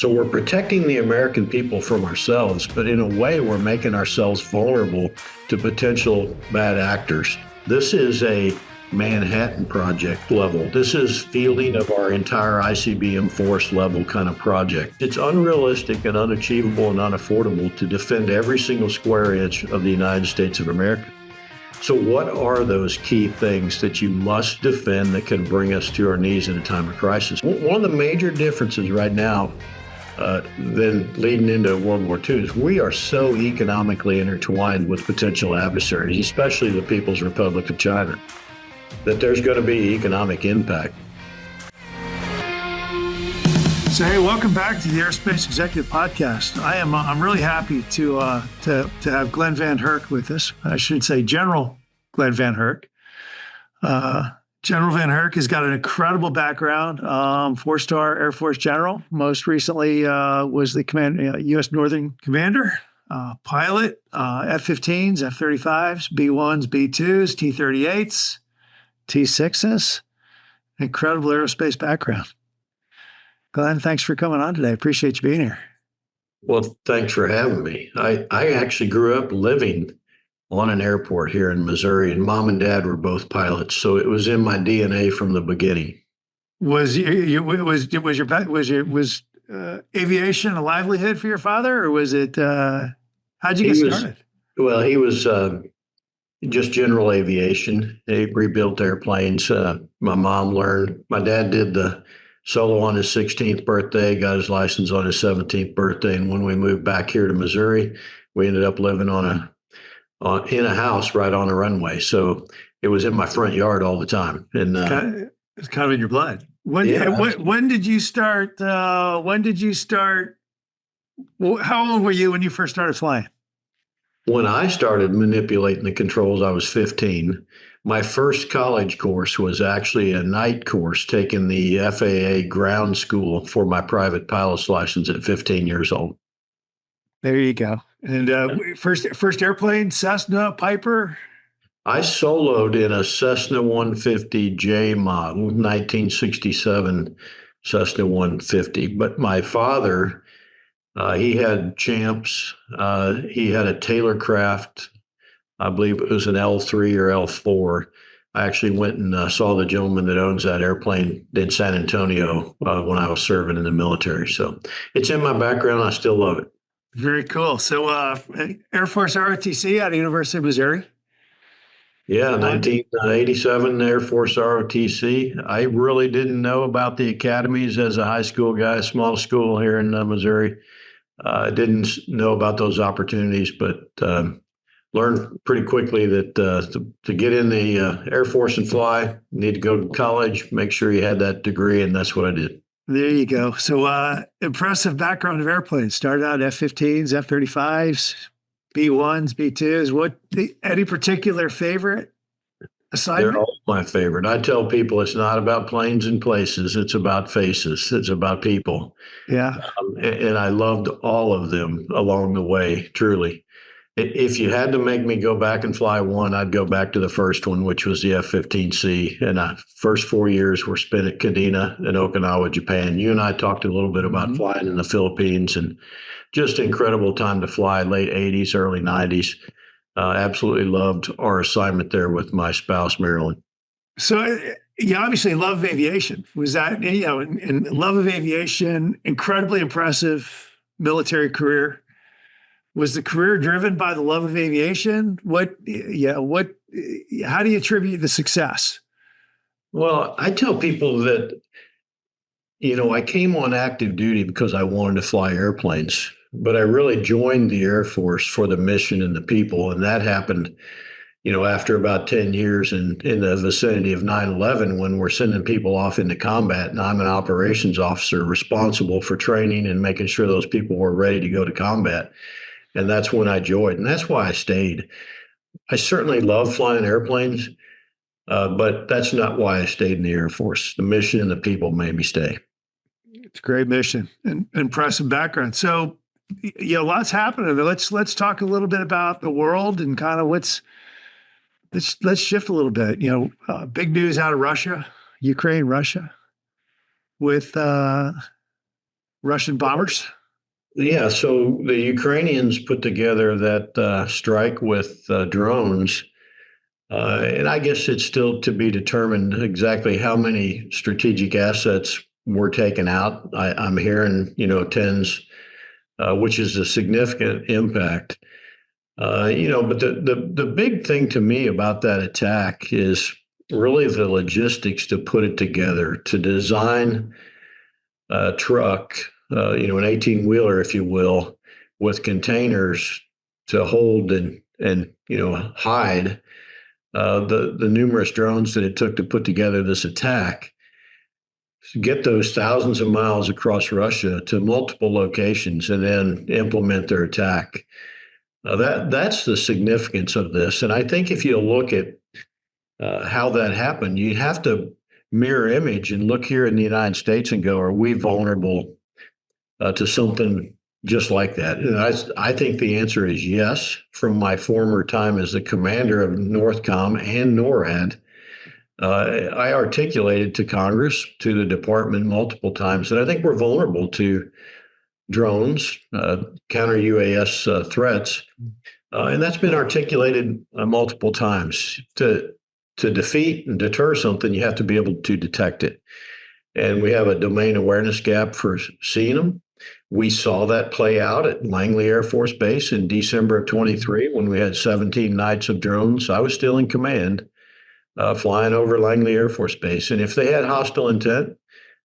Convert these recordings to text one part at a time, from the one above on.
So we're protecting the American people from ourselves, but in a way, we're making ourselves vulnerable to potential bad actors. This is a Manhattan Project level. This is fielding of our entire ICBM force level kind of project. It's unrealistic and unachievable and unaffordable to defend every single square inch of the United States of America. So what are those key things that you must defend that can bring us to our knees in a time of crisis? One of the major differences right now than leading into World War II is we are so economically intertwined with potential adversaries, especially the People's Republic of China, that there's going to be economic impact. So, hey, welcome back to the Aerospace Executive Podcast. I'm really happy to have Glen VanHerck with us. I should say General Glen VanHerck. General VanHerck has got an incredible background, 4-star Air Force general. Most recently was the U.S. Northern Commander, pilot, F-15s, F-35s, B-1s, B-2s, T-38s, T-6s. Incredible aerospace background. Glen, thanks for coming on today. Appreciate you being here. Well, thanks for having me. I actually grew up living on an airport here in Missouri, and Mom and Dad were both pilots, so it was in my DNA from the beginning. Was aviation a livelihood for your father, or was it? How'd you get started? Well, he was just general aviation. He rebuilt airplanes. My mom learned. My dad did the solo on his 16th birthday, got his license on his 17th birthday, and when we moved back here to Missouri, we ended up living in a house right on a runway. So it was in my front yard all the time. And it's kind of in your blood. When did you start? How old were you when you first started flying? When I started manipulating the controls, I was 15. My first college course was actually a night course, taking the FAA ground school for my private pilot's license at 15 years old. There you go. And first airplane, Cessna, Piper? I soloed in a Cessna 150J model, 1967 Cessna 150. But my father, he had Champs. He had a Taylor Craft. I believe it was an L3 or L4. I actually went and saw the gentleman that owns that airplane in San Antonio when I was serving in the military. So it's in my background. I still love it. Very cool. So Air Force ROTC out of University of Missouri? Yeah, 1987 Air Force ROTC. I really didn't know about the academies as a high school guy, small school here in Missouri. I didn't know about those opportunities, but learned pretty quickly that to get in the Air Force and fly, you need to go to college, make sure you had that degree, and that's what I did. There you go. So impressive background of airplanes. Started out F-15s, F-35s, B-1s, B-2s. Any particular favorite assignment? They're all my favorite. I tell people it's not about planes and places. It's about faces. It's about people. Yeah. And I loved all of them along the way, truly. If you had to make me go back and fly one, I'd go back to the first one, which was the F-15C. And first 4 years were spent at Kadena in Okinawa, Japan. You and I talked a little bit about flying in the Philippines, and just incredible time to fly, late 80s, early 90s. Absolutely loved our assignment there with my spouse, Marilyn. So you obviously love aviation. Was that, and love of aviation, incredibly impressive military career. Was the career driven by the love of aviation? How do you attribute the success? Well, I tell people that, I came on active duty because I wanted to fly airplanes, but I really joined the Air Force for the mission and the people. And that happened, after about 10 years in the vicinity of 9/11, when we're sending people off into combat. And I'm an operations officer responsible for training and making sure those people were ready to go to combat. And that's when I joined. And that's why I stayed. I certainly love flying airplanes, but that's not why I stayed in the Air Force. The mission and the people made me stay. It's a great mission and impressive background. So, lots happening. Let's talk a little bit about the world and kind of let's shift a little bit. Big news out of Russia, Ukraine, Russia, with Russian bombers. Yeah, so the Ukrainians put together that strike with drones, and I guess it's still to be determined exactly how many strategic assets were taken out. I'm hearing, tens, which is a significant impact. But the big thing to me about that attack is really the logistics to put it together, to design a truck, an 18 wheeler, if you will, with containers to hold and hide the numerous drones that it took to put together this attack, get those thousands of miles across Russia to multiple locations, and then implement their attack. That's the significance of this. And I think if you look at how that happened, you have to mirror image and look here in the United States and go, are we vulnerable to something just like that? And I think the answer is yes. From my former time as the commander of NORTHCOM and NORAD, I articulated to Congress, to the department multiple times that I think we're vulnerable to drones, counter UAS threats. And that's been articulated multiple times. To defeat and deter something, you have to be able to detect it. And we have a domain awareness gap for seeing them. We saw that play out at Langley Air Force Base in December of 23 when we had 17 nights of drones. I was still in command, flying over Langley Air Force Base. And if they had hostile intent,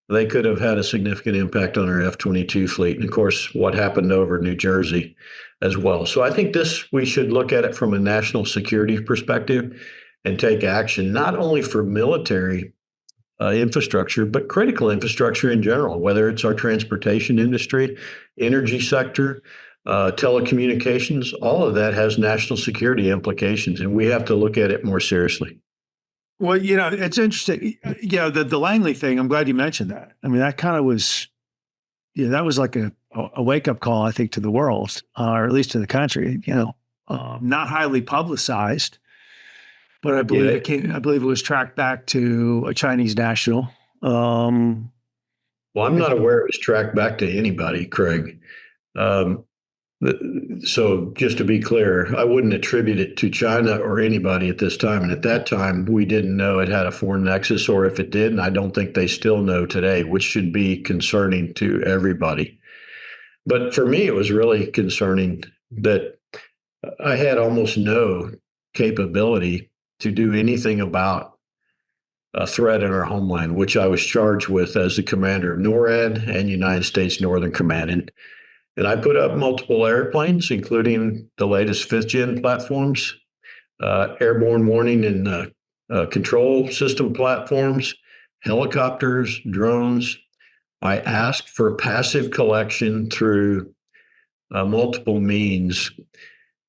they could have had a significant impact on our F-22 fleet. And of course, what happened over New Jersey as well. So I think we should look at it from a national security perspective and take action, not only for military infrastructure, but critical infrastructure in general, whether it's our transportation industry, energy sector, telecommunications, all of that has national security implications, and we have to look at it more seriously. Well, it's interesting. The Langley thing, I'm glad you mentioned that. I mean, that kind of was, that was like a wake-up call, I think, to the world, or at least to the country, not highly publicized. But I believe I believe it was tracked back to a Chinese national. Well, I'm not aware it was tracked back to anybody, Craig. So just to be clear, I wouldn't attribute it to China or anybody at this time. And at that time, we didn't know it had a foreign nexus, or if it did, and I don't think they still know today, which should be concerning to everybody. But for me, it was really concerning that I had almost no capability to do anything about a threat in our homeland, which I was charged with as the commander of NORAD and United States Northern Command. And I put up multiple airplanes, including the latest fifth-gen platforms, airborne warning and control system platforms, helicopters, drones. I asked for passive collection through multiple means,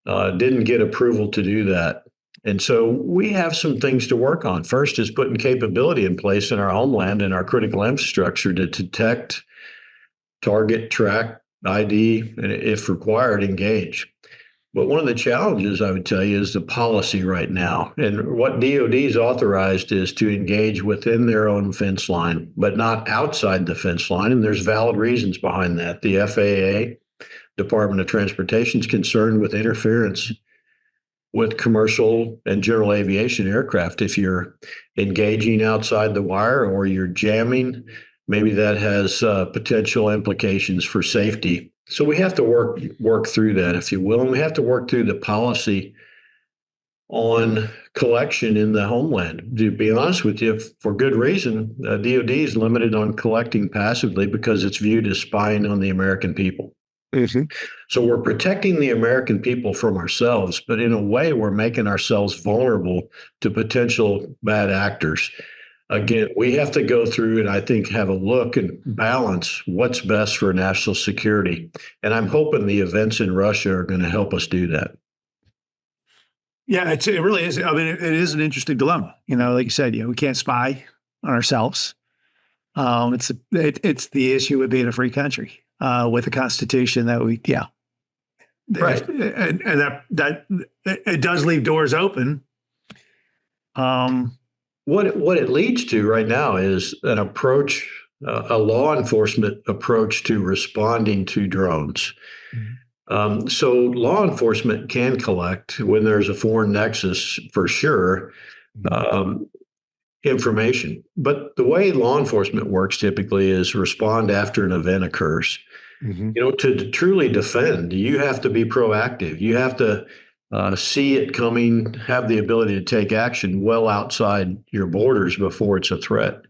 didn't get approval to do that. And so we have some things to work on. First is putting capability in place in our homeland and our critical infrastructure to detect, target, track, ID, and if required, engage. But one of the challenges, I would tell you, is the policy right now. And what DOD's authorized is to engage within their own fence line, but not outside the fence line. And there's valid reasons behind that. The FAA, Department of Transportation, is concerned with interference with commercial and general aviation aircraft. If you're engaging outside the wire or you're jamming, maybe that has potential implications for safety. So we have to work through that, if you will, and we have to work through the policy on collection in the homeland. To be honest with you, for good reason, DOD is limited on collecting passively because it's viewed as spying on the American people. Mm-hmm. So we're protecting the American people from ourselves, but in a way, we're making ourselves vulnerable to potential bad actors. Again, we have to go through and I think have a look and balance what's best for national security. And I'm hoping the events in Russia are going to help us do that. Yeah, it really is. I mean, it is an interesting dilemma. Like you said, we can't spy on ourselves. It's the issue of being a free country with a constitution that right, and that it does leave doors open. What it leads to right now is an approach a law enforcement approach to responding to drones. So law enforcement can collect when there's a foreign nexus for sure. Information. But the way law enforcement works typically is respond after an event occurs. To truly defend, you have to be proactive. You have to see it coming, have the ability to take action well outside your borders before it's a threat.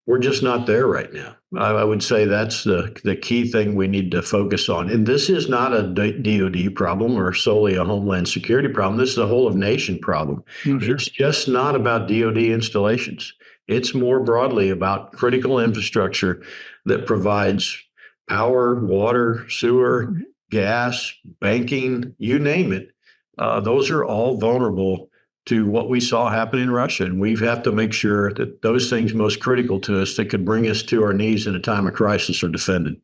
We're just not there right now. I would say that's the key thing we need to focus on. And this is not a DoD problem or solely a homeland security problem. This is a whole of nation problem. Sure. It's just not about DoD installations. It's more broadly about critical infrastructure that provides power, water, sewer, gas, banking, you name it. Those are all vulnerable to what we saw happen in Russia. And we have to make sure that those things most critical to us that could bring us to our knees in a time of crisis are defended.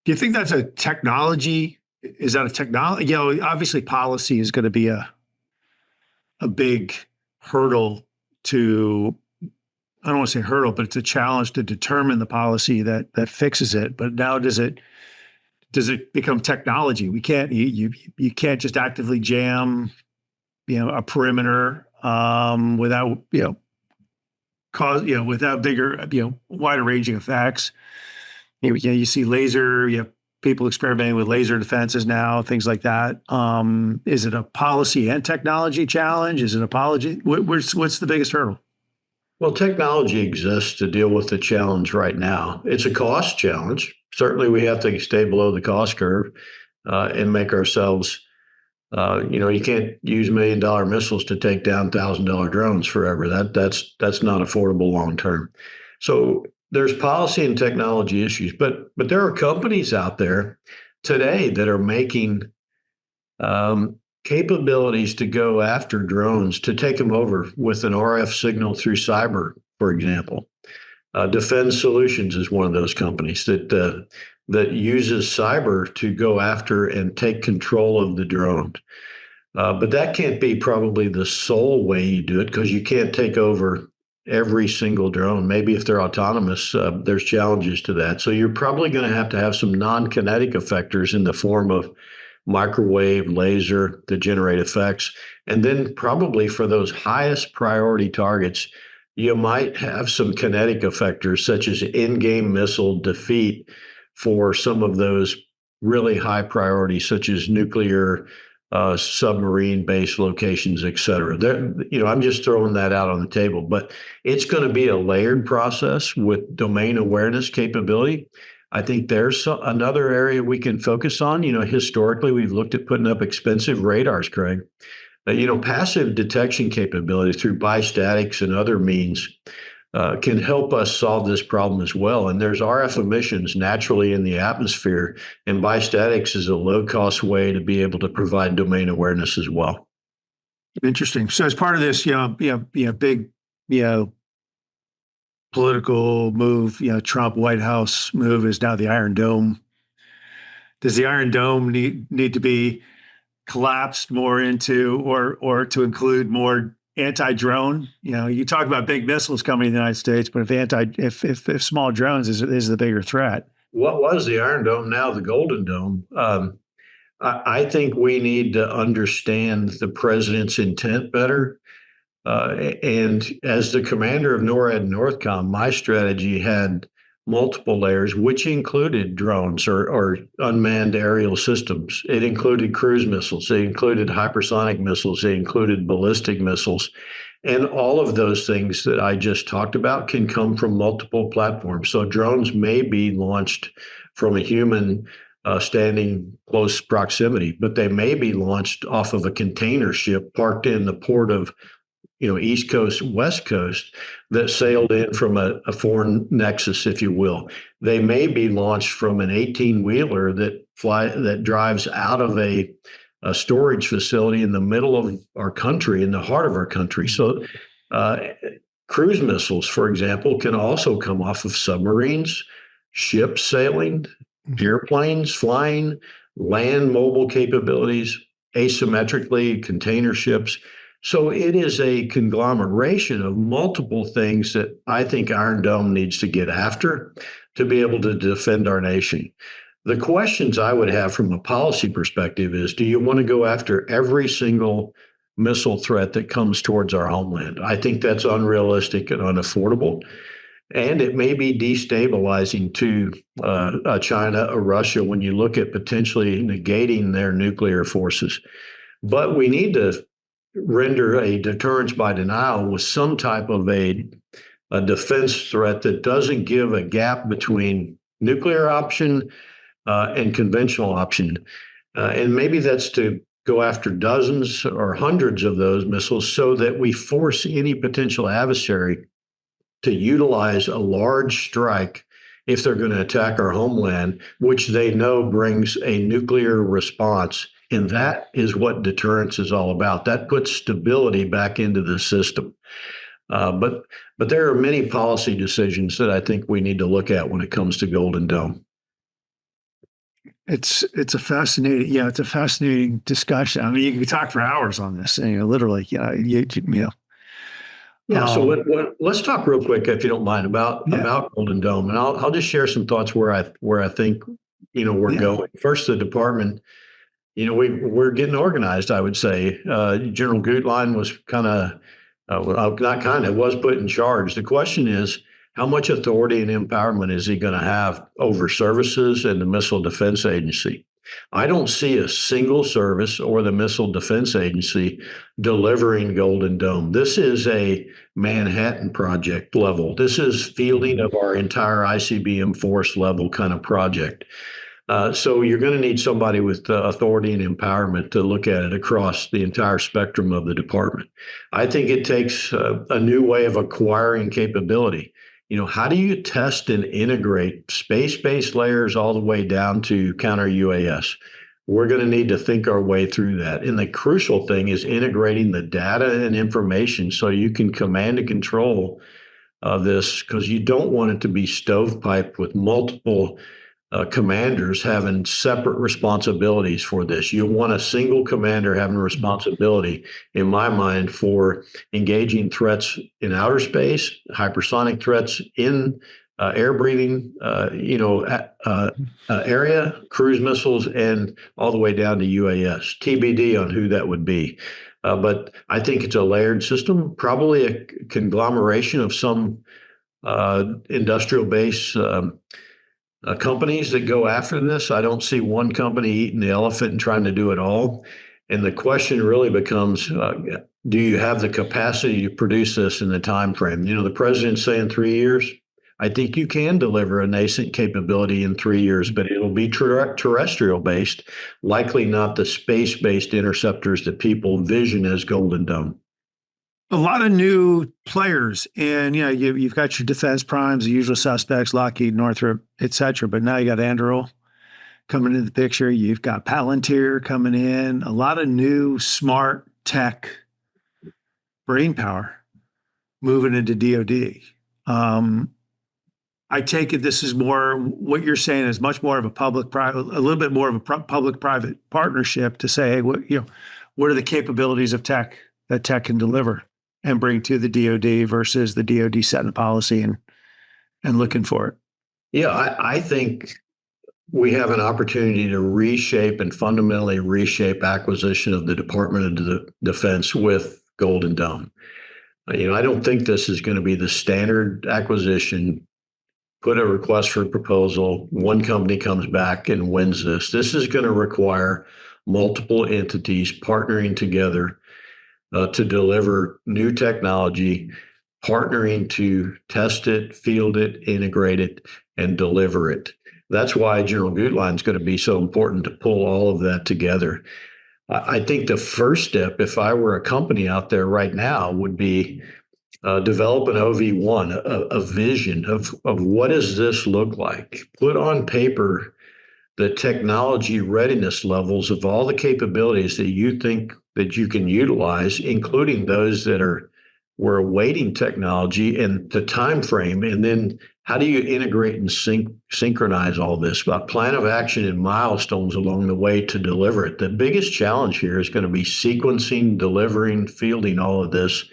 Do you think that's a technology? Is that a technology? Obviously policy is going to be a big hurdle to, I don't want to say hurdle, but it's a challenge to determine the policy that fixes it. But now does it become technology? We can't, you can't just actively jam a perimeter without without bigger wider ranging effects. You see laser, you have people experimenting with laser defenses now, things like that. Is it a policy and technology challenge? Is it a policy? What's the biggest hurdle? Well, technology exists to deal with the challenge right now. It's a cost challenge. Certainly, we have to stay below the cost curve and make ourselves. You can't use $1 million missiles to take down $1,000 drones forever. That's not affordable long term. So there's policy and technology issues, but there are companies out there today that are making capabilities to go after drones, to take them over with an RF signal through cyber, for example. Defense Solutions is one of those companies that uses cyber to go after and take control of the drone. But that can't be probably the sole way you do it, because you can't take over every single drone. Maybe if they're autonomous, there's challenges to that. So you're probably going to have some non-kinetic effectors in the form of microwave, laser to generate effects. And then probably for those highest priority targets, you might have some kinetic effectors such as in-game missile defeat for some of those really high priorities, such as nuclear, submarine-based locations, et cetera. I'm just throwing that out on the table, but it's going to be a layered process with domain awareness capability. I think there's another area we can focus on. Historically, we've looked at putting up expensive radars, Craig. Passive detection capability through bistatics and other means can help us solve this problem as well. And there's RF emissions naturally in the atmosphere, and bistatics is a low-cost way to be able to provide domain awareness as well. Interesting. So as part of this, big, political move, Trump White House move is now the Iron Dome. Does the Iron Dome need to be collapsed more into, or to include more anti-drone? You talk about big missiles coming to the United States, but if small drones is the bigger threat. What was the Iron Dome, now the Golden Dome? I think we need to understand the president's intent better. And as the commander of NORAD and NORTHCOM, my strategy had multiple layers, which included drones or unmanned aerial systems. It included cruise missiles. It included hypersonic missiles. It included ballistic missiles. And all of those things that I just talked about can come from multiple platforms. So drones may be launched from a human standing close proximity, but they may be launched off of a container ship parked in the port of East Coast, West Coast, that sailed in from a foreign nexus, if you will. They may be launched from an 18-wheeler that drives out of a storage facility in the middle of our country, in the heart of our country. So cruise missiles, for example, can also come off of submarines, ships sailing, airplanes flying, land mobile capabilities, asymmetrically, container ships. So it is a conglomeration of multiple things that I think Iron Dome needs to get after. to be able to defend our nation. The questions I would have from a policy perspective is, do you want to go after every single missile threat that comes towards our homeland? I think that's unrealistic and unaffordable. And it may be destabilizing to China or Russia when you look at potentially negating their nuclear forces. But we need to render a deterrence by denial with some type of a defense threat that doesn't give a gap between nuclear option and conventional option. And maybe that's to go after dozens or hundreds of those missiles so that we force any potential adversary to utilize a large strike if they're going to attack our homeland, which they know brings a nuclear response. And that is what deterrence is all about. That puts stability back into the system. But there are many policy decisions that I think we need to look at when it comes to Golden Dome. It's a fascinating discussion. I mean, you could talk for hours on this. Literally, Yeah. So let's talk real quick, if you don't mind, about Golden Dome, and I'll just share some thoughts where I think we're going. First, the department. We're getting organized. I would say General Gutlein was was put in charge. The question is, how much authority and empowerment is he going to have over services and the Missile Defense Agency? I don't see a single service or the Missile Defense Agency delivering Golden Dome. This is a Manhattan Project level. This is fielding of our entire ICBM force level kind of project. So you're going to need somebody with authority and empowerment to look at it across the entire spectrum of the department. I think it takes a new way of acquiring capability. How do you test and integrate space-based layers all the way down to counter UAS? We're going to need to think our way through that. And the crucial thing is integrating the data and information so you can command and control this, because you don't want it to be stovepiped with multiple commanders having separate responsibilities for this. You want a single commander having responsibility, in my mind, for engaging threats in outer space, hypersonic threats in air-breathing, area, cruise missiles, and all the way down to UAS. TBD on who that would be. But I think it's a layered system, probably a conglomeration of some industrial base companies that go after this. I don't see one company eating the elephant and trying to do it all. And the question really becomes, do you have the capacity to produce this in the time frame? The president's saying 3 years. I think you can deliver a nascent capability in 3 years, but it'll be terrestrial based, likely not the space based interceptors that people vision as Golden Dome. A lot of new players, and you've got your defense primes, the usual suspects, Lockheed, Northrop, et cetera. But now you got Anduril coming into the picture. You've got Palantir coming in. A lot of new smart tech brain power moving into DoD. I take it this is more what you're saying is much more of a public-private, a little bit more of a public-private partnership to say, hey, what are the capabilities of tech that tech can deliver and bring to the DoD versus the DoD setting a policy and looking for it. Yeah, I think we have an opportunity to reshape and fundamentally reshape acquisition of the Department of Defense with Golden Dome. I don't think this is going to be the standard acquisition. Put a request for a proposal. One company comes back and wins this. This is going to require multiple entities partnering together to deliver new technology, partnering to test it, field it, integrate it, and deliver it. That's why General Gutlein is going to be so important to pull all of that together. I think the first step, if I were a company out there right now, would be develop an OV1, a vision of what does this look like? Put on paper the technology readiness levels of all the capabilities that you think that you can utilize, including those that we're awaiting technology and the time frame. And then how do you integrate and synchronize all this? A plan of action and milestones along the way to deliver it. The biggest challenge here is going to be sequencing, delivering, fielding all of this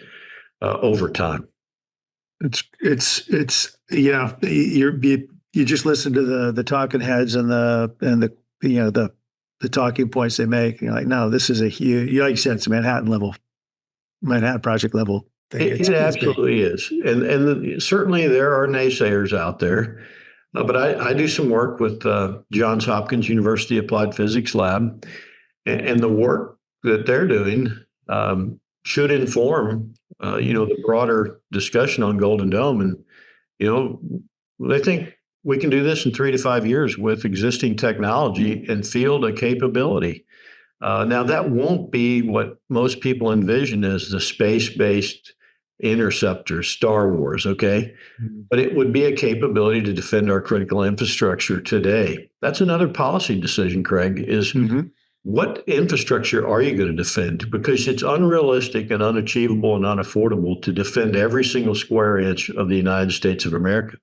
over time. It's you're you just listen to the talking heads and the talking points they make. And you're like, no, this is a huge, like you said, it's a Manhattan Project level thing. It absolutely is. And certainly there are naysayers out there. But I do some work with Johns Hopkins University Applied Physics Lab, and the work that they're doing should inform, the broader discussion on Golden Dome. And, they think we can do this in 3 to 5 years with existing technology and field a capability. Now, that won't be what most people envision as the space-based interceptor, Star Wars, okay? But it would be a capability to defend our critical infrastructure today. That's another policy decision, Craig, is what infrastructure are you going to defend? Because it's unrealistic and unachievable and unaffordable to defend every single square inch of the United States of America.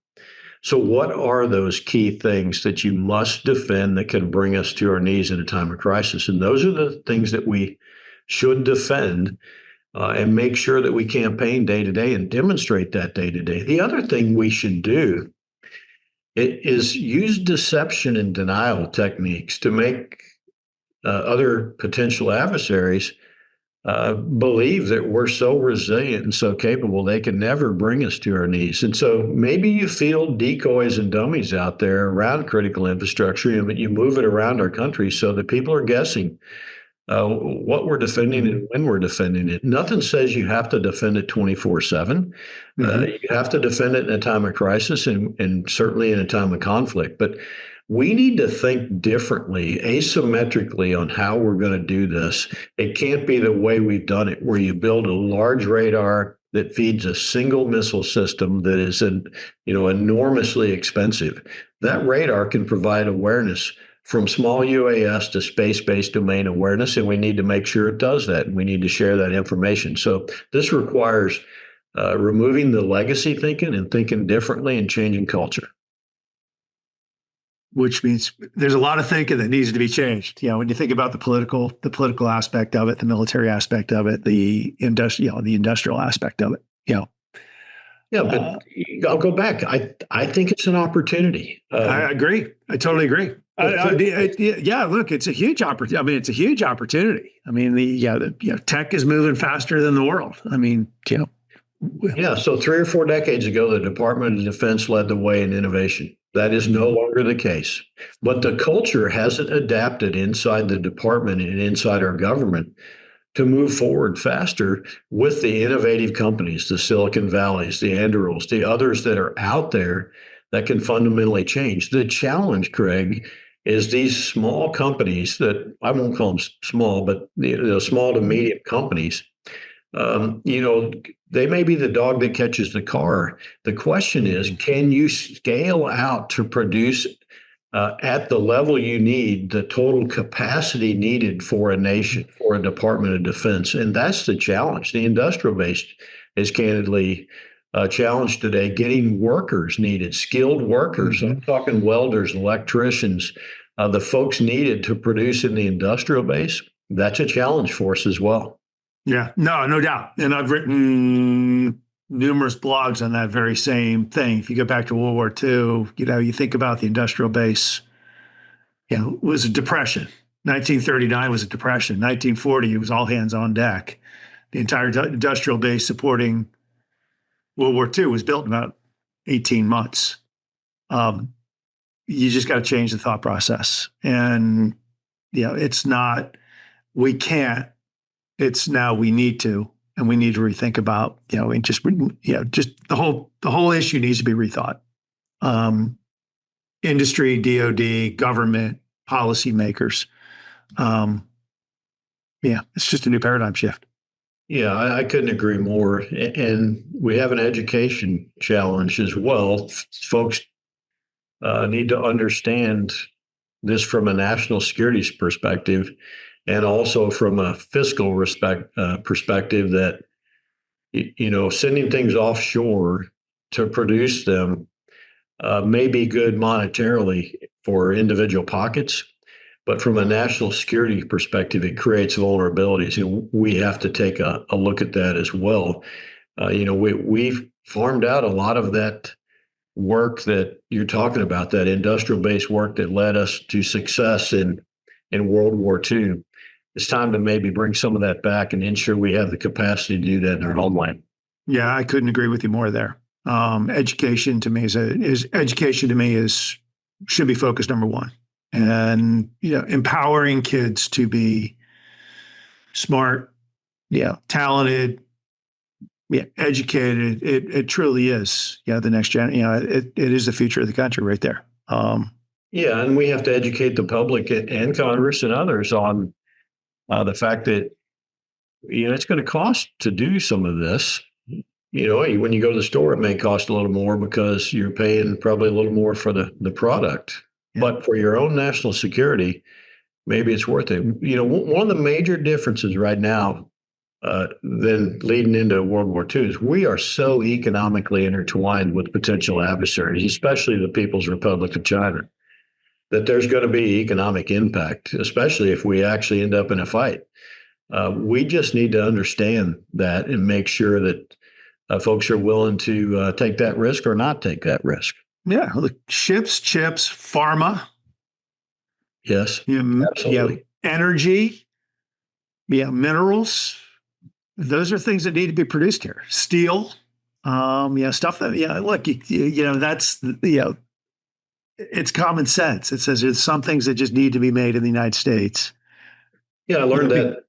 So what are those key things that you must defend that can bring us to our knees in a time of crisis? And those are the things that we should defend and make sure that we campaign day to day and demonstrate that day to day. The other thing we should do is use deception and denial techniques to make other potential adversaries believe that we're so resilient and so capable they can never bring us to our knees. And so maybe you field decoys and dummies out there around critical infrastructure, and you move it around our country so that people are guessing what we're defending and when we're defending it. Nothing says you have to defend it 24/7. You have to defend it in a time of crisis and certainly in a time of conflict. But we need to think differently, asymmetrically, on how we're going to do this. It can't be the way we've done it, where you build a large radar that feeds a single missile system that is, enormously expensive. That radar can provide awareness from small UAS to space-based domain awareness, and we need to make sure it does that, and we need to share that information. So this requires removing the legacy thinking and thinking differently and changing culture. Which means there's a lot of thinking that needs to be changed. When you think about the political aspect of it, the military aspect of it, the industrial aspect of it. Yeah, but I'll go back. I think it's an opportunity. I agree. I totally agree. Look, it's a huge opportunity. I mean, it's a huge opportunity. I mean, the tech is moving faster than the world. I mean, So 3 or 4 decades ago, the Department of Defense led the way in innovation. That is no longer the case. But the culture hasn't adapted inside the department and inside our government to move forward faster with the innovative companies, the Silicon Valleys, the Andurils, the others that are out there that can fundamentally change. The challenge, Craig, is these small companies that I won't call them small, but small to medium companies. They may be the dog that catches the car. The question is, can you scale out to produce at the level you need the total capacity needed for a nation, for a Department of Defense? And that's the challenge. The industrial base is candidly challenged today, getting workers needed, skilled workers. I'm talking welders, electricians, the folks needed to produce in the industrial base. That's a challenge for us as well. Yeah, no doubt. And I've written numerous blogs on that very same thing. If you go back to World War II, you think about the industrial base, it was a depression. 1939 was a depression. 1940, it was all hands on deck. The entire industrial base supporting World War II was built in about 18 months. You just got to change the thought process. And, it's not, we can't. It's now we need to, and we need to rethink about, and just the whole issue needs to be rethought. Industry, DoD, government, policymakers. It's just a new paradigm shift. Yeah, I couldn't agree more. And we have an education challenge as well. Folks need to understand this from a national security perspective. And also from a fiscal perspective that, sending things offshore to produce them may be good monetarily for individual pockets, but from a national security perspective, it creates vulnerabilities. And we have to take a look at that as well. We've farmed out a lot of that work that you're talking about, that industrial based work that led us to success in World War II. It's time to maybe bring some of that back and ensure we have the capacity to do that in our homeland. Yeah, I couldn't agree with you more there. Education to me should be focus number one, and empowering kids to be smart, talented, educated. It truly is. The next gen. It is the future of the country right there. Yeah, and we have to educate the public and Congress and others on the fact that it's going to cost to do some of this. When you go to the store, it may cost a little more because you're paying probably a little more for the product. Yeah. But for your own national security, maybe it's worth it. One of the major differences right now than leading into World War II is we are so economically intertwined with potential adversaries, especially the People's Republic of China, that there's going to be economic impact, especially if we actually end up in a fight. We just need to understand that and make sure that folks are willing to take that risk or not take that risk. Yeah, look, ships, chips, pharma. Yes, absolutely. Energy, minerals. Those are things that need to be produced here. Steel, stuff that, look, that's, it's common sense. It says there's some things that just need to be made in the United States. Yeah, I learned that.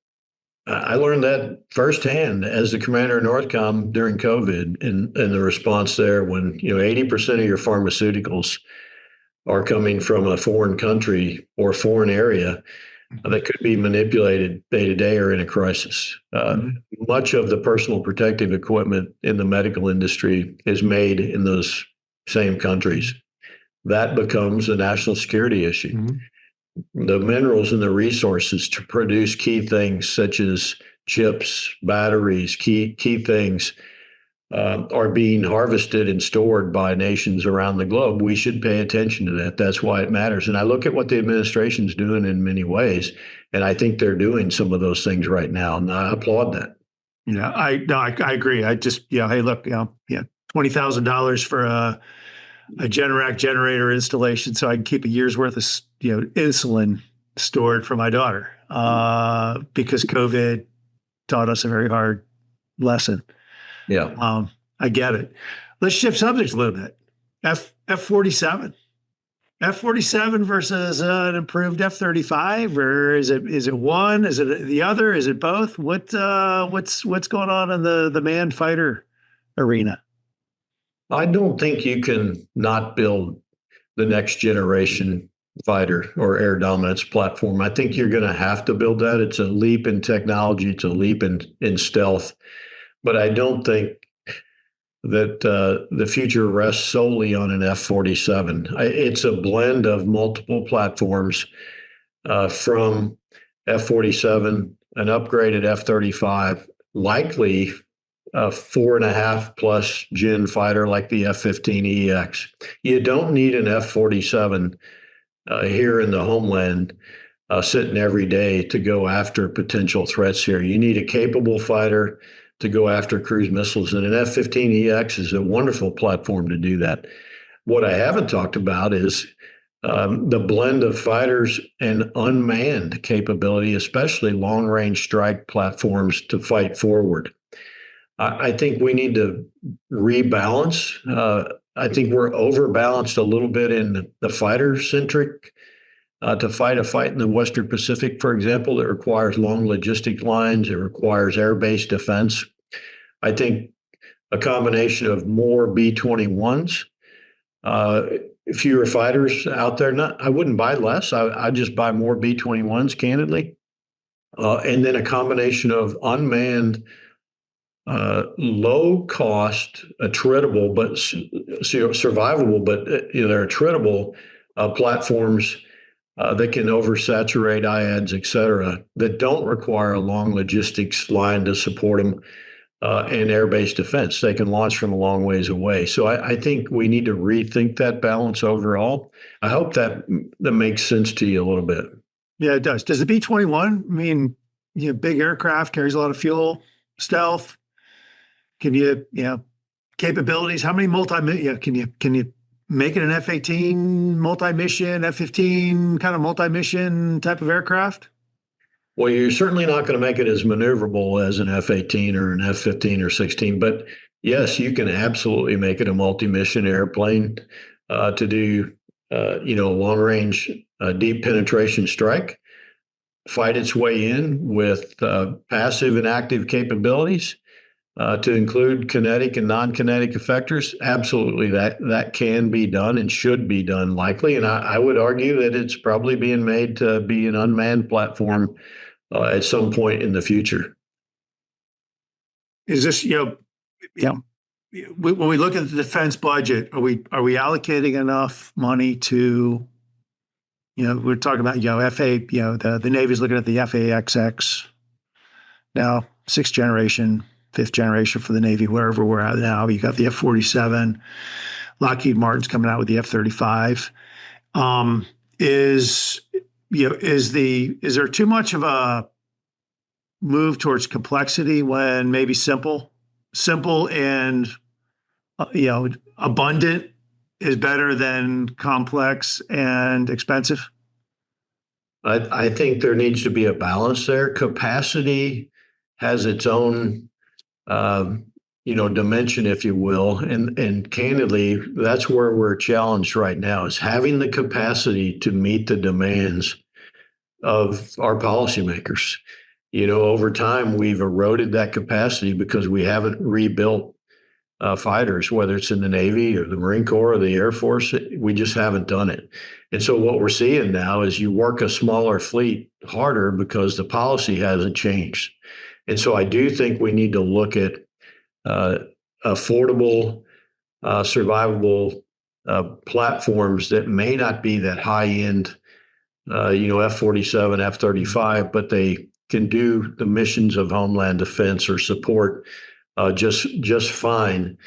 I learned that firsthand as the commander of NORTHCOM during COVID and the response there when, 80% of your pharmaceuticals are coming from a foreign country or foreign area that could be manipulated day to day or in a crisis. Much of the personal protective equipment in the medical industry is made in those same countries. That becomes a national security issue. Mm-hmm. The minerals and the resources to produce key things such as chips, batteries, key things are being harvested and stored by nations around the globe. We should pay attention to that. That's why it matters. And I look at what the administration's doing in many ways, and I think they're doing some of those things right now, and I applaud that. I agree. I just, hey, look, $20,000 for a Generac generator installation so I can keep a year's worth of insulin stored for my daughter because COVID taught us a very hard lesson. Yeah, I get it. Let's shift subjects a little bit. F-47 versus an improved F-35, or is it one? Is it the other? Is it both? What's going on in the manned fighter arena? I don't think you can not build the next generation fighter or air dominance platform. I think you're going to have to build that. It's a leap in technology. It's a leap in stealth. But I don't think that the future rests solely on an F-47. It's a blend of multiple platforms from F-47, an upgraded F-35, likely a 4.5+ gen fighter like the F-15EX. You don't need an F-47 here in the homeland sitting every day to go after potential threats here. You need a capable fighter to go after cruise missiles, and an F-15EX is a wonderful platform to do that. What I haven't talked about is the blend of fighters and unmanned capability, especially long-range strike platforms to fight forward. I think we need to rebalance. I think we're overbalanced a little bit in the fighter-centric to fight a fight in the Western Pacific, for example, that requires long logistic lines. It requires air-based defense. I think a combination of more B-21s, fewer fighters out there. I wouldn't buy less. I'd just buy more B-21s, candidly. And then a combination of unmanned low cost, attritable, but survivable, but they're attritable platforms that can oversaturate IADs, et cetera, that don't require a long logistics line to support them and air-based defense. They can launch from a long ways away. So I think we need to rethink that balance overall. I hope that makes sense to you a little bit. Yeah, it does. Does the B-21 mean big aircraft, carries a lot of fuel, stealth? Can you capabilities? How many can you make it an F-18 multi-mission, F-15 kind of multi-mission type of aircraft? Well, you're certainly not going to make it as maneuverable as an F-18 or an F-15 or 16, but yes, you can absolutely make it a multi-mission airplane to do, long-range deep penetration strike, fight its way in with passive and active capabilities to include kinetic and non-kinetic effectors. Absolutely, that can be done and should be done likely. And I would argue that it's probably being made to be an unmanned platform at some point in the future. Is this, when we look at the defense budget, are we allocating enough money to, we're talking about, FA, the Navy's looking at the FAXX now, 6th generation, 5th generation for the Navy, wherever we're at now. You got the F-47, Lockheed Martin's coming out with the F-35. Is there too much of a move towards complexity when maybe simple and abundant is better than complex and expensive? I think there needs to be a balance there. Capacity has its own dimension, if you will, and candidly, that's where we're challenged right now, is having the capacity to meet the demands of our policymakers. Over time, we've eroded that capacity because we haven't rebuilt fighters, whether it's in the Navy or the Marine Corps or the Air Force. We just haven't done it. And so what we're seeing now is you work a smaller fleet harder because the policy hasn't changed. And so I do think we need to look at affordable, survivable platforms that may not be that high end, F-47, F-35, but they can do the missions of homeland defense or support just fine,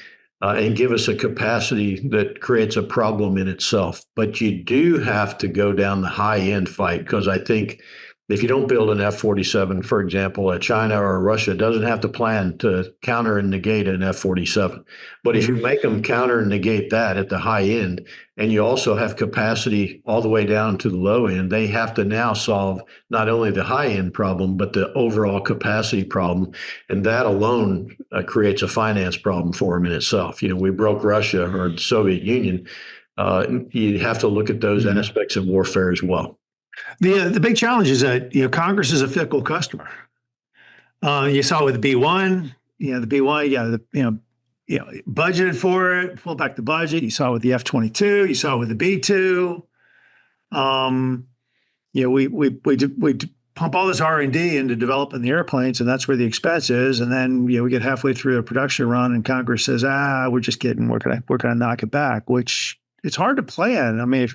and give us a capacity that creates a problem in itself. But you do have to go down the high end fight, because I think if you don't build an F-47, for example, China or Russia doesn't have to plan to counter and negate an F-47. But if you make them counter and negate that at the high end, and you also have capacity all the way down to the low end, they have to now solve not only the high end problem, but the overall capacity problem. And that alone creates a finance problem for them in itself. We broke Russia or the Soviet Union. You have to look at those aspects of warfare as well. The big challenge is that Congress is a fickle customer. You saw it with the B-1, the B-1, budgeted for it, pulled back the budget. You saw it with the F-22. You saw it with the B-2. We pump all this R&D into developing the airplanes, and that's where the expense is. And then we get halfway through a production run, and Congress says, we're gonna knock it back, which it's hard to plan. I mean,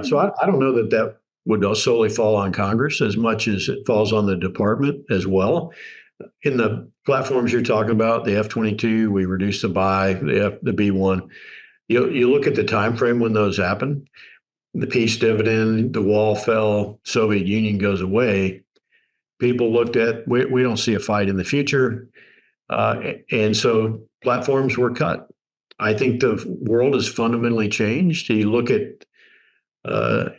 so I don't know that would solely fall on Congress as much as it falls on the department as well. In the platforms you're talking about, the F-22, we reduced the buy, the B-1. You look at the time frame when those happen. The peace dividend, the wall fell, Soviet Union goes away. People looked at, we don't see a fight in the future. And so platforms were cut. I think the world has fundamentally changed. You look at,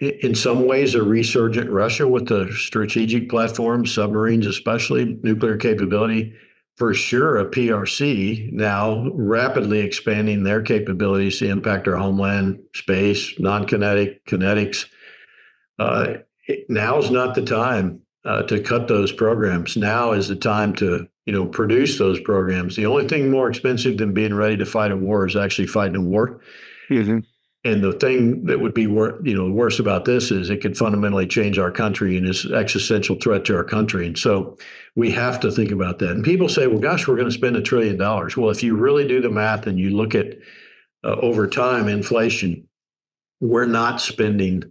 in some ways, a resurgent Russia with the strategic platforms, submarines especially, nuclear capability. For sure, a PRC now rapidly expanding their capabilities to impact our homeland, space, non-kinetic, kinetics. Now is not the time to cut those programs. Now is the time to produce those programs. The only thing more expensive than being ready to fight a war is actually fighting a war. Mm-hmm. And the thing that would be worse about this is it could fundamentally change our country and is an existential threat to our country. And so we have to think about that. And people say, well, gosh, we're going to spend $1 trillion. Well, if you really do the math and you look at over time inflation, we're not spending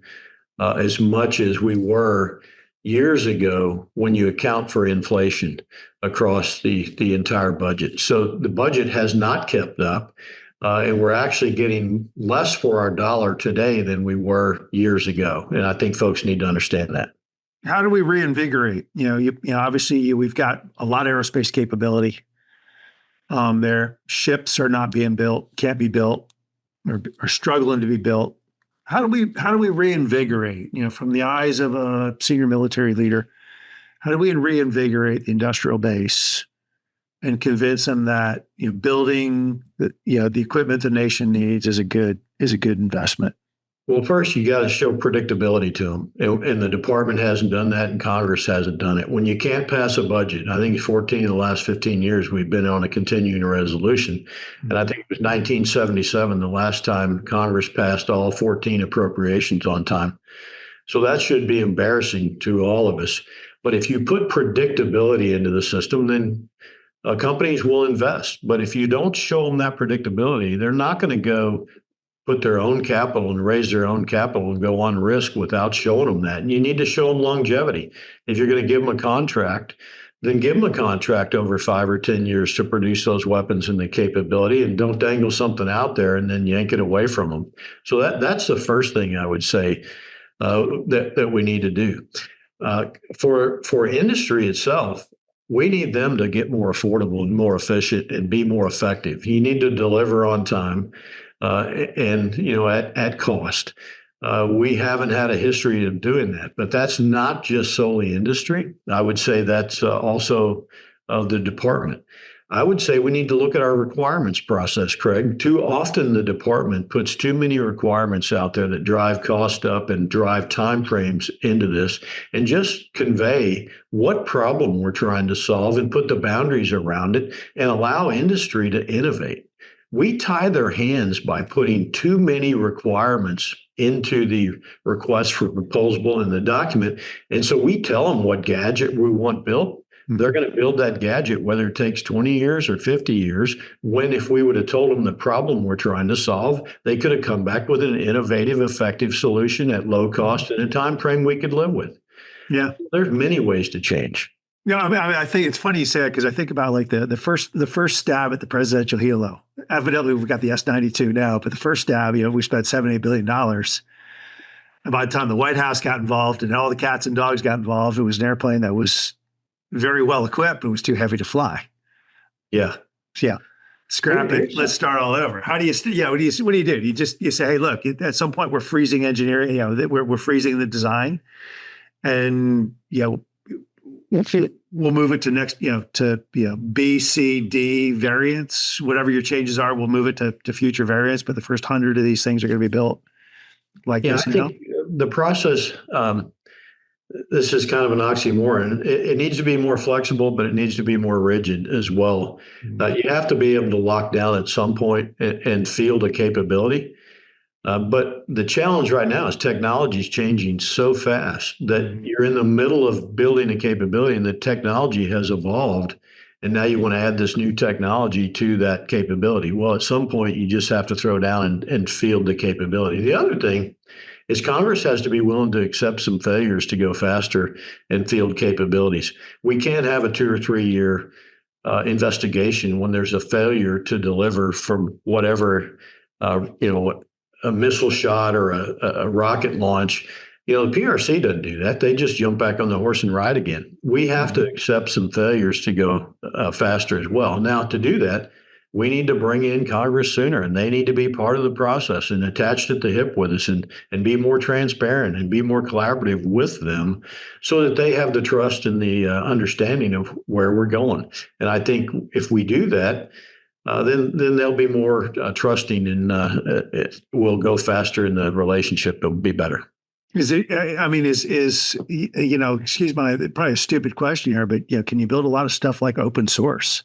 as much as we were years ago when you account for inflation across the entire budget. So the budget has not kept up. And we're actually getting less for our dollar today than we were years ago. And I think folks need to understand that. How do we reinvigorate? Obviously we've got a lot of aerospace capability. Their ships are not being built, can't be built. are struggling to be built. How do we reinvigorate, from the eyes of a senior military leader, how do we reinvigorate the industrial base and convince them that building the equipment the nation needs is a good investment? Well, first, you got to show predictability to them. And the department hasn't done that, and Congress hasn't done it. When you can't pass a budget, I think 14 of the last 15 years, we've been on a continuing resolution. And I think it was 1977, the last time Congress passed all 14 appropriations on time. So that should be embarrassing to all of us. But if you put predictability into the system, then companies will invest. But if you don't show them that predictability, they're not going to go put their own capital and raise their own capital and go on risk without showing them that. And you need to show them longevity. If you're going to give them a contract, then give them a contract over 5 or 10 years to produce those weapons and the capability, and don't dangle something out there and then yank it away from them. So that's the first thing I would say that we need to do. For industry itself, we need them to get more affordable and more efficient and be more effective. You need to deliver on time. And at cost. We haven't had a history of doing that, but that's not just solely industry. I would say that's also the department. I would say we need to look at our requirements process, Craig. Too often the department puts too many requirements out there that drive cost up and drive timeframes into this, and just convey what problem we're trying to solve and put the boundaries around it and allow industry to innovate. We tie their hands by putting too many requirements into the request for proposal in the document. And so we tell them what gadget we want built. They're going to build that gadget, whether it takes 20 years or 50 years, when if we would have told them the problem we're trying to solve, they could have come back with an innovative, effective solution at low cost in a time frame we could live with. Yeah. There's many ways to change. Yeah, I think it's funny you say it, because I think about like the first stab at the presidential helo. Evidently, we've got the S-92 now, but the first stab, we spent $7-8 billion. And by the time the White House got involved and all the cats and dogs got involved, it was an airplane that was very well equipped, but was too heavy to fly. Yeah. Yeah. Scrap it. Let's start all over. How do you? What do you do? You say, hey, look, at some point we're freezing engineering. We're freezing the design, and we'll move it to next, to B, C, D variants, whatever your changes are. We'll move it to future variants, but the first 100 of these things are going to be built like this. I think the process. This is kind of an oxymoron. It needs to be more flexible, but it needs to be more rigid as well. You have to be able to lock down at some point and field a capability. But the challenge right now is technology is changing so fast that you're in the middle of building a capability, and the technology has evolved. And now you want to add this new technology to that capability. Well, at some point, you just have to throw down and field the capability. The other thing is Congress has to be willing to accept some failures to go faster and field capabilities. We can't have a 2 or 3 year investigation when there's a failure to deliver from whatever, a missile shot or a rocket launch. The PRC doesn't do that. They just jump back on the horse and ride again. We have to accept some failures to go faster as well. Now, to do that, we need to bring in Congress sooner, and they need to be part of the process and attached at the hip with us, and be more transparent and be more collaborative with them, so that they have the trust and the understanding of where we're going. And I think if we do that, then they'll be more trusting, and it will go faster, and the relationship will be better. Is it? I mean, excuse my probably a stupid question here, but can you build a lot of stuff like open source?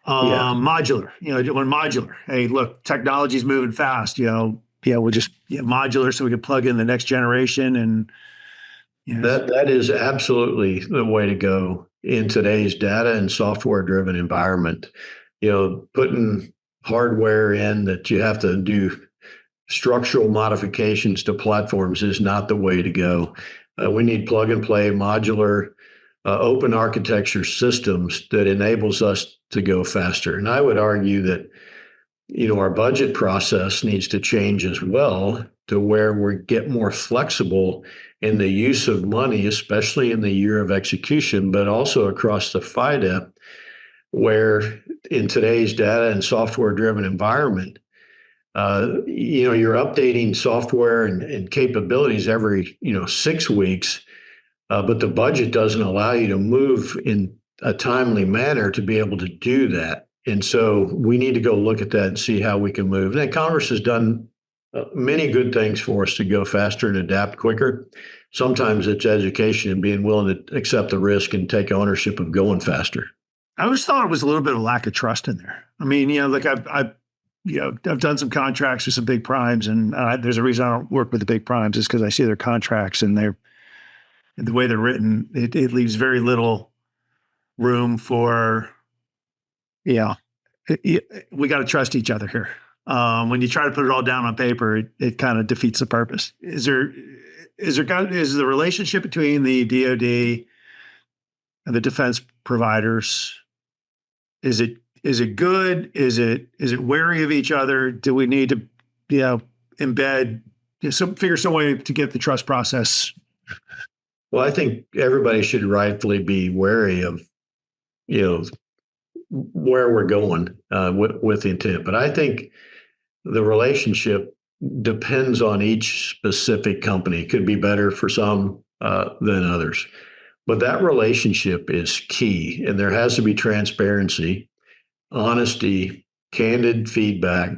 Modular, when modular. Hey, look, technology's moving fast. We'll just modular so we can plug in the next generation, and that is absolutely the way to go in today's data and software driven environment. Putting hardware in that you have to do structural modifications to platforms is not the way to go. We need plug and play modular open architecture systems that enables us to go faster. And I would argue that, our budget process needs to change as well, to where we get more flexible in the use of money, especially in the year of execution, but also across the FIDA, where in today's data and software driven environment, You're updating software and capabilities every 6 weeks, but the budget doesn't allow you to move in a timely manner to be able to do that. And so we need to go look at that and see how we can move. And Congress has done many good things for us to go faster and adapt quicker. Sometimes it's education and being willing to accept the risk and take ownership of going faster. I always thought it was a little bit of lack of trust in there. I mean, like I've done some contracts with some big primes, and there's a reason I don't work with the big primes is because I see their contracts and the way they're written, it leaves very little room for, we got to trust each other here. When you try to put it all down on paper, it kind of defeats the purpose. Is the relationship between the DoD and the defense providers, is it good? Is it wary of each other? Do we need to, embed, figure some way to get the trust process? Well, I think everybody should rightfully be wary of, where we're going with the intent. But I think the relationship depends on each specific company. It could be better for some than others. But that relationship is key, and there has to be transparency, honesty, candid feedback,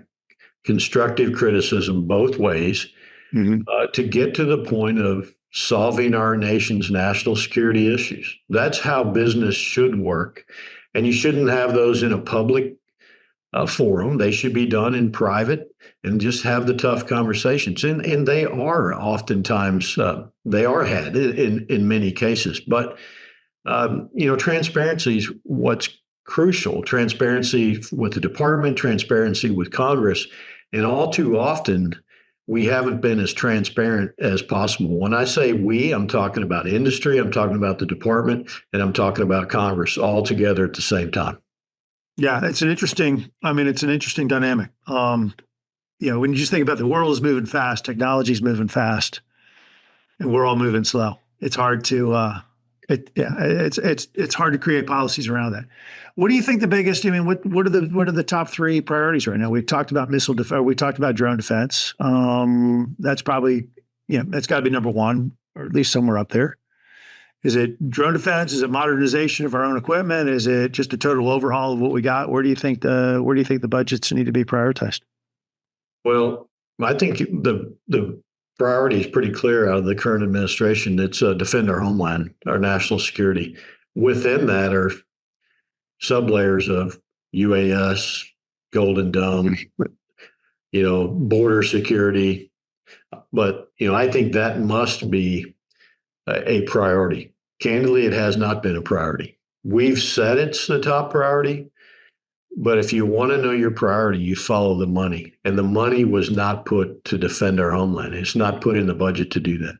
constructive criticism both ways to get to the point of solving our nation's national security issues. That's how business should work. And you shouldn't have those in a public forum. They should be done in private and just have the tough conversations. And they are oftentimes, they are had in many cases. But, transparency is what's crucial. Transparency with the department, transparency with Congress. And all too often, we haven't been as transparent as possible. When I say we, I'm talking about industry, I'm talking about the department, and I'm talking about Congress all together at the same time. Yeah, it's an interesting dynamic. When you just think about the world is moving fast, technology is moving fast, and we're all moving slow. It's hard to, it's hard to create policies around that. What do you think the biggest? I mean, what are the top three priorities right now? We talked about missile defense. We talked about drone defense. That's probably, that's got to be number one, or at least somewhere up there. Is it drone defense? Is it modernization of our own equipment? Is it just a total overhaul of what we got? Where do you think the budgets need to be prioritized? Well, I think the priority is pretty clear out of the current administration. It's defend our homeland, our national security. Within that are sublayers of UAS, Golden Dome, border security. But, I think that must be a priority. Candidly, it has not been a priority. We've said it's the top priority, but if you want to know your priority, you follow the money. And the money was not put to defend our homeland. It's not put in the budget to do that.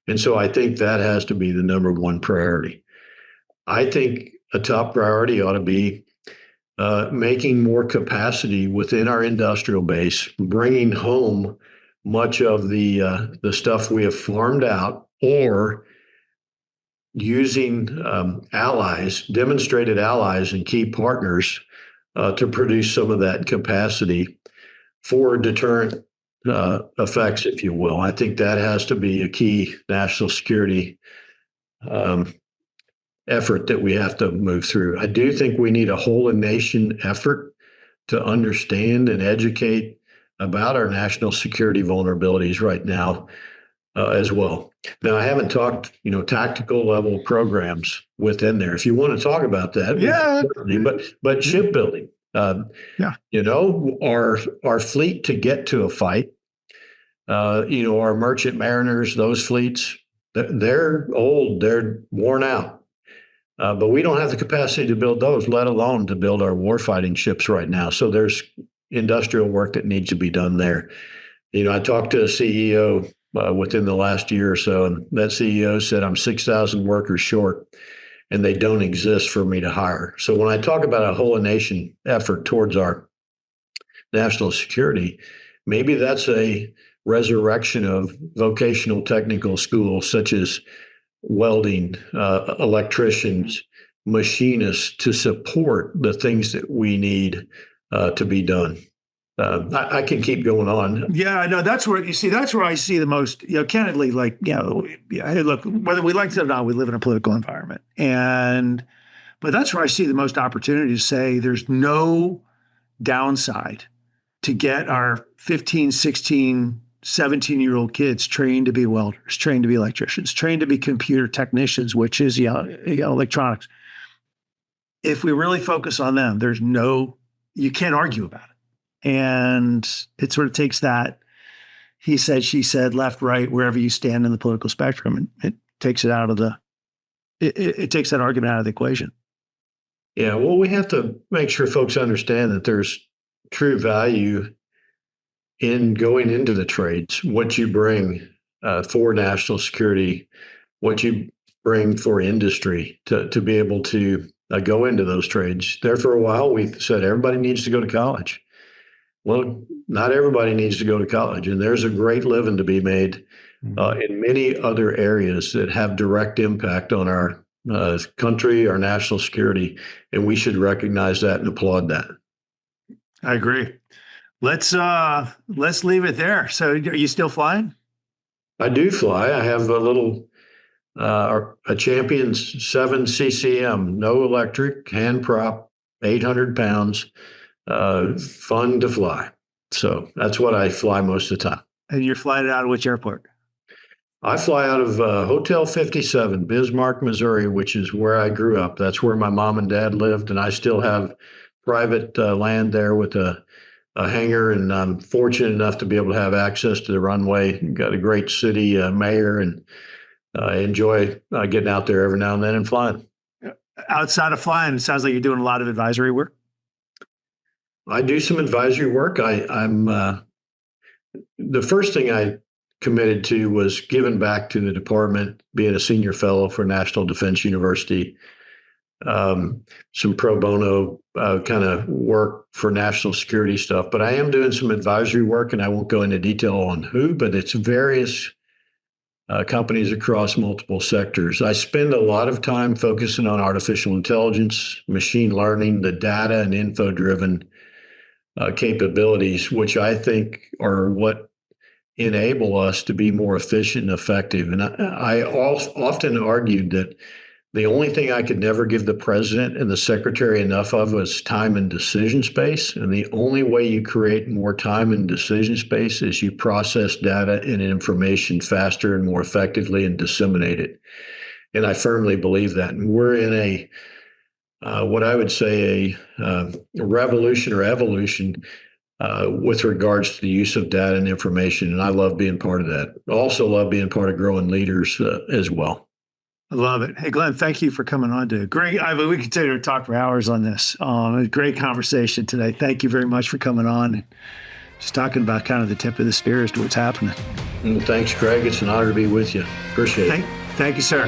And so I think that has to be the number one priority. I think a top priority ought to be making more capacity within our industrial base, bringing home much of the stuff we have farmed out, or using demonstrated allies and key partners to produce some of that capacity for deterrent effects, if you will. I think that has to be a key national security effort that we have to move through. I do think we need a whole nation effort to understand and educate about our national security vulnerabilities right now as well. Now, I haven't talked, tactical level programs within there. If you want to talk about that, yeah. But shipbuilding, our fleet to get to a fight, our merchant mariners, those fleets, they're old, they're worn out. But we don't have the capacity to build those, let alone to build our warfighting ships right now. So there's industrial work that needs to be done there. I talked to a CEO within the last year or so, and that CEO said, I'm 6,000 workers short, and they don't exist for me to hire. So when I talk about a whole nation effort towards our national security, maybe that's a resurrection of vocational technical schools such as welding, electricians, machinists to support the things that we need to be done. I can keep going on. Yeah, no, that's where you see. That's where I see the most. Candidly, hey, look, whether we like it or not, we live in a political environment, but that's where I see the most opportunity to say there's no downside to get our 15, 16, 17-year-old kids trained to be welders, trained to be electricians, trained to be computer technicians, which is electronics. If we really focus on them, you can't argue about it. And it sort of takes that he said, she said, left, right, wherever you stand in the political spectrum, and it takes it out of it takes that argument out of the equation. Yeah, well, we have to make sure folks understand that there's true value in going into the trades, what you bring for national security, what you bring for industry to be able to go into those trades. There for a while, we said everybody needs to go to college. Well, not everybody needs to go to college, and there's a great living to be made in many other areas that have direct impact on our country, our national security, and we should recognize that and applaud that. I agree. Let's leave it there. So, are you still flying? I do fly. I have a Champions 7 CCM, no electric, hand prop, 800 pounds. Fun to fly. So that's what I fly most of the time. And you're flying out of which airport? I fly out of Hotel 57, Bismarck, Missouri, which is where I grew up. That's where my mom and dad lived, and I still have private land there with a hangar, and I'm fortunate enough to be able to have access to the runway. Got a great city mayor, and I enjoy getting out there every now and then and flying. Outside of flying, it sounds like you're doing a lot of advisory work. I do some advisory work. I'm the first thing I committed to was giving back to the department, being a senior fellow for National Defense University, some pro bono kind of work for national security stuff. But I am doing some advisory work, and I won't go into detail on who, but it's various companies across multiple sectors. I spend a lot of time focusing on artificial intelligence, machine learning, the data and info-driven capabilities, which I think are what enable us to be more efficient and effective. And I often argued that the only thing I could never give the president and the secretary enough of was time and decision space. And the only way you create more time and decision space is you process data and information faster and more effectively and disseminate it. And I firmly believe that. And we're in what I would say a revolution or evolution with regards to the use of data and information. And I love being part of that. I also love being part of growing leaders as well. I love it. Hey, Glenn, thank you for coming on to Greg. We could continue to talk for hours on this. A great conversation today. Thank you very much for coming on and just talking about kind of the tip of the spear as to what's happening. Thanks, Craig. It's an honor to be with you. Appreciate it. Thank you, sir.